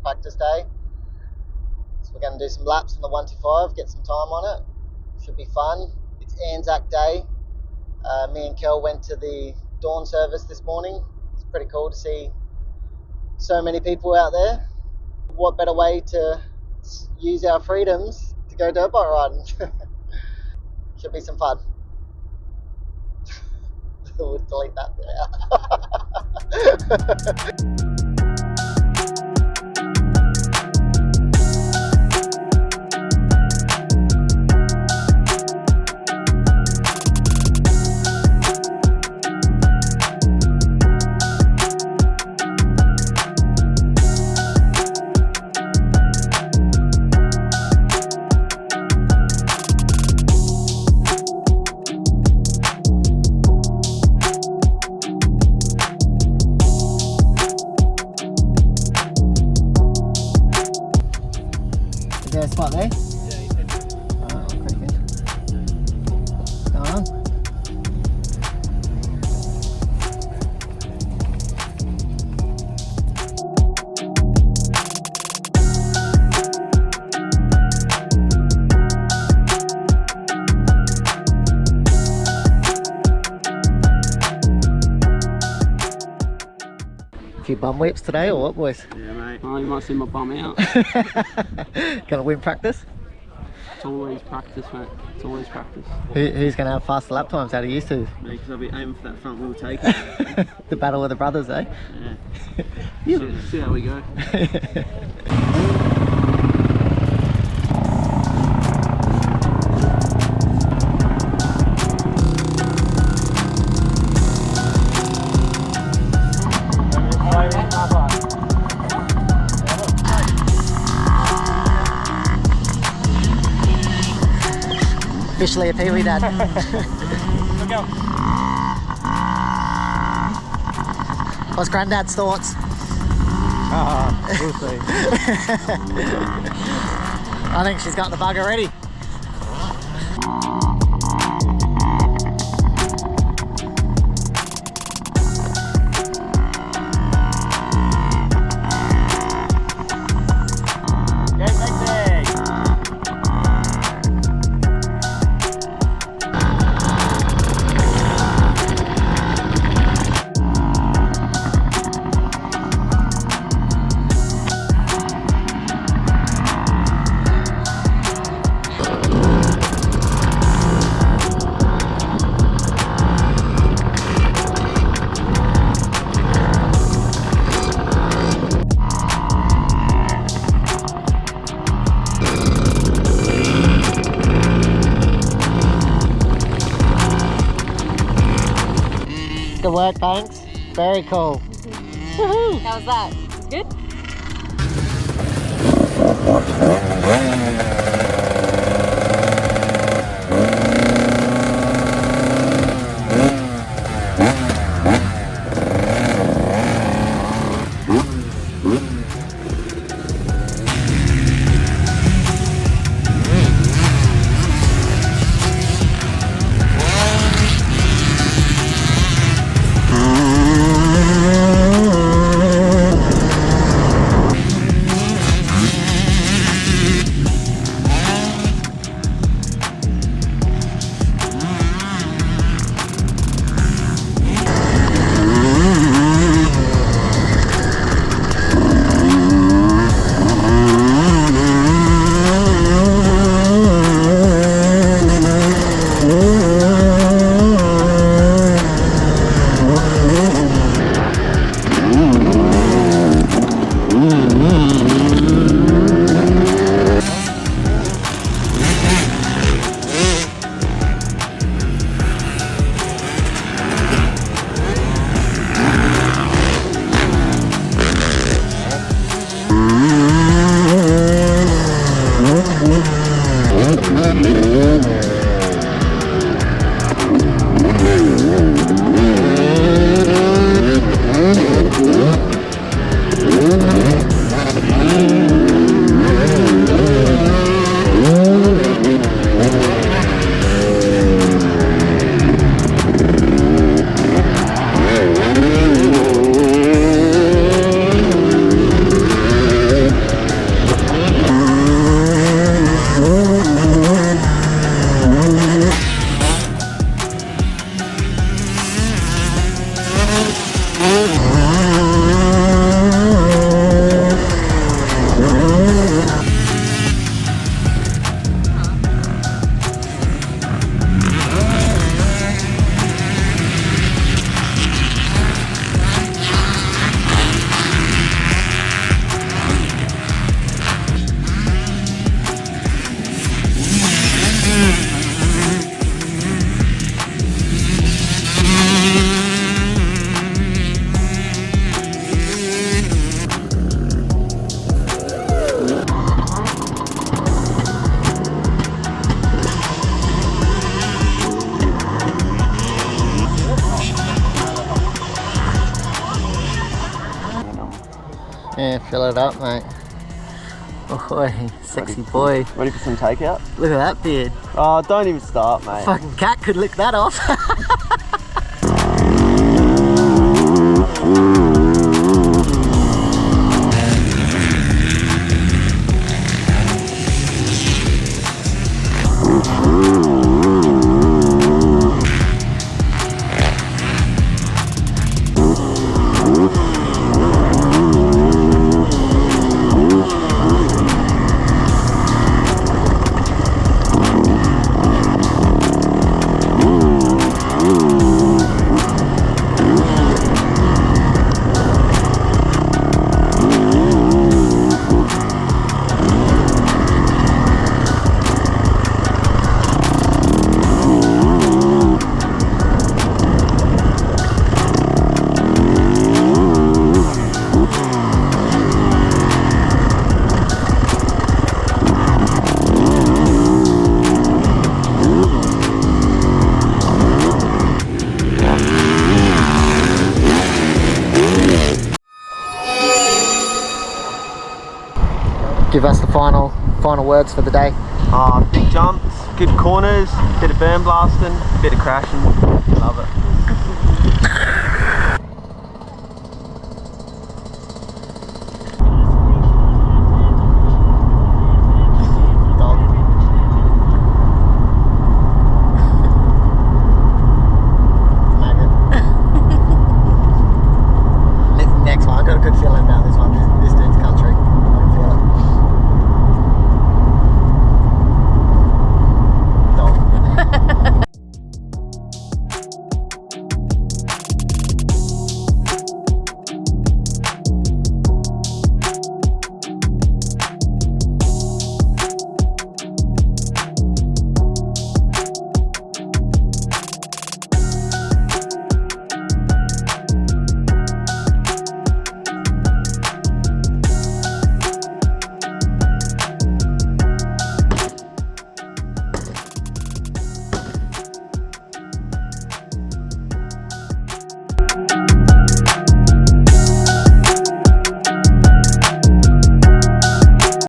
practice day. So we're going to do some laps on the 125, get some time on it. Should be fun. It's Anzac Day. Me and Kel went to the dawn service this morning. It's pretty cool to see so many people out there. What better way to use our freedoms to go dirt bike riding? Should be some fun. We'll delete that bit out. Is there a spot there? Yeah, you can. Oh, pretty good. Go on. A few bum whips today or what, boys? Yeah, mate. Oh, you might see my bum out. Gonna win practice? It's always practice, mate. It's always practice. Who's gonna have faster lap times out of you two? Me, because I'll be aiming for that front wheel takeover. The battle of the brothers, eh? Yeah. See how we go. Officially a Pee-wee dad. Look out. What's Granddad's thoughts? We'll see. I think she's got the bug already. Good work, thanks. Very cool. Woohoo! How was that? Good? Fill it up, mate. Oh, sexy boy. Ready for some takeout? Look at that beard. Oh, don't even start, mate. Fucking cat could lick that off. Give us the final words for the day. Big jumps, good corners, bit of berm blasting, bit of crashing. Love it.